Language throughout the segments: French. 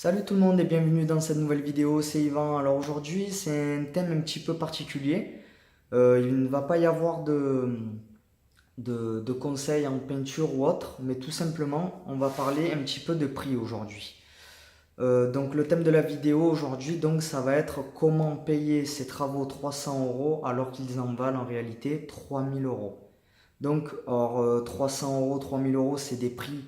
Salut tout le monde et bienvenue dans cette nouvelle vidéo, c'est Yvan. Alors aujourd'hui c'est un thème un petit peu particulier. Il ne va pas y avoir de conseils en peinture ou autre, mais tout simplement on va parler un petit peu de prix aujourd'hui. Donc le thème de la vidéo aujourd'hui donc ça va être comment payer ses travaux 300 euros alors qu'ils en valent en réalité 3000 euros. Donc 300 euros, 3000 euros c'est des prix,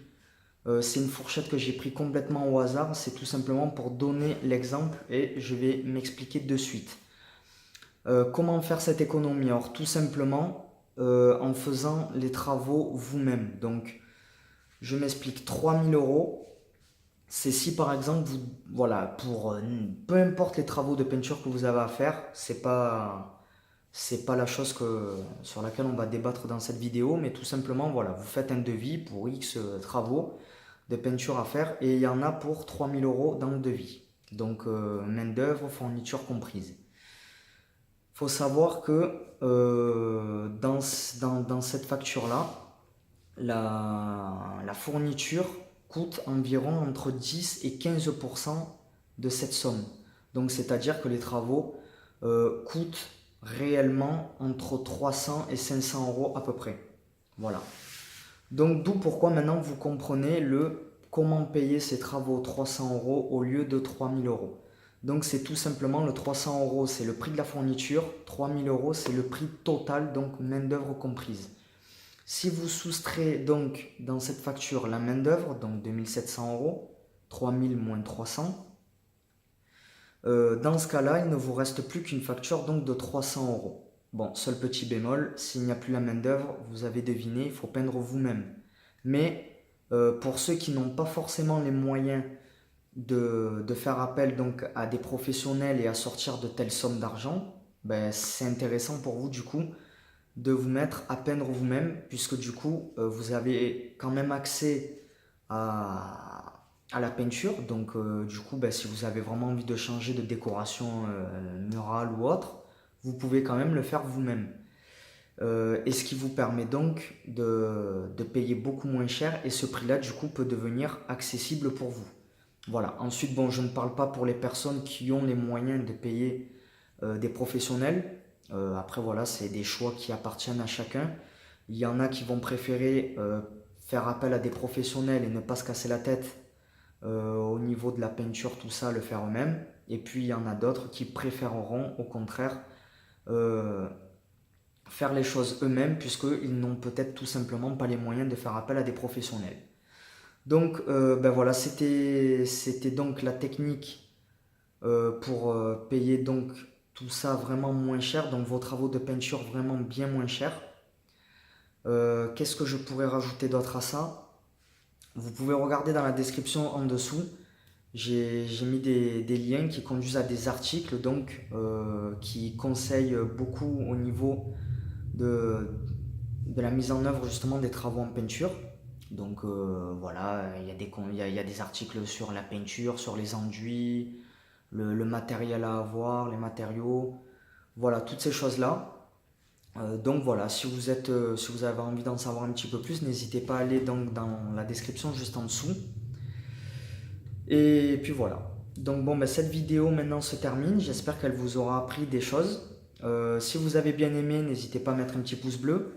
c'est une fourchette que j'ai pris complètement au hasard. C'est tout simplement pour donner l'exemple et je vais m'expliquer de suite. Comment faire cette économie? Alors tout simplement en faisant les travaux vous-même. Donc je m'explique. 3000 euros, c'est si par exemple voilà, pour peu importe les travaux de peinture que vous avez à faire, c'est pas la chose sur laquelle on va débattre dans cette vidéo, mais tout simplement voilà, vous faites un devis pour X travaux de peinture à faire et il y en a pour 3000 euros dans le devis. Donc main d'œuvre, fourniture comprise. Il faut savoir que dans cette facture-là, la fourniture coûte environ entre 10 et 15% de cette somme. Donc c'est-à-dire que les travaux coûtent réellement entre 300 et 500 euros à peu près. Voilà. Donc d'où pourquoi maintenant vous comprenez le comment payer ces travaux 300 euros au lieu de 3000 euros. Donc c'est tout simplement le 300 euros, c'est le prix de la fourniture, 3000 euros, c'est le prix total, donc main d'œuvre comprise. Si vous soustrayez donc dans cette facture la main d'œuvre, donc 2700 euros, 3000 moins 300, dans ce cas-là, il ne vous reste plus qu'une facture donc de 300 euros. Bon, seul petit bémol, s'il n'y a plus la main d'œuvre, vous avez deviné, il faut peindre vous-même. Mais pour ceux qui n'ont pas forcément les moyens de faire appel donc à des professionnels et à sortir de telles sommes d'argent, ben, c'est intéressant pour vous du coup de vous mettre à peindre vous-même, puisque du coup vous avez quand même accès à la peinture. Donc du coup ben, si vous avez vraiment envie de changer de décoration murale ou autre, vous pouvez quand même le faire vous-même. Et ce qui vous permet donc de payer beaucoup moins cher, et ce prix-là du coup peut devenir accessible pour vous. Voilà. Ensuite, bon, je ne parle pas pour les personnes qui ont les moyens de payer des professionnels. Après, voilà, c'est des choix qui appartiennent à chacun. Il y en a qui vont préférer faire appel à des professionnels et ne pas se casser la tête au niveau de la peinture, tout ça, le faire eux-mêmes. Et puis, il y en a d'autres qui préféreront, au contraire, euh, faire les choses eux-mêmes, puisqu'ils n'ont peut-être tout simplement pas les moyens de faire appel à des professionnels. Donc, ben voilà, c'était donc la technique pour payer donc tout ça vraiment moins cher, donc vos travaux de peinture vraiment bien moins cher. Qu'est-ce que je pourrais rajouter d'autre à ça? Vous pouvez regarder dans la description en dessous. J'ai mis des liens qui conduisent à des articles donc qui conseillent beaucoup au niveau de, de la mise en œuvre justement des travaux en peinture. Donc voilà, il y a des articles sur la peinture, sur les enduits, le matériel à avoir, les matériaux, voilà, toutes ces choses-là. Donc voilà, si vous avez envie d'en savoir un petit peu plus, n'hésitez pas à aller donc dans la description juste en dessous. Et puis voilà. Donc bon, ben, cette vidéo maintenant se termine. J'espère qu'elle vous aura appris des choses. Si vous avez bien aimé, n'hésitez pas à mettre un petit pouce bleu.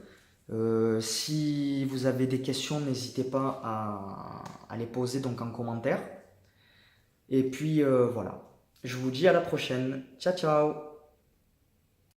Si vous avez des questions, n'hésitez pas à les poser donc en commentaire. Et puis voilà. Je vous dis à la prochaine. Ciao ciao.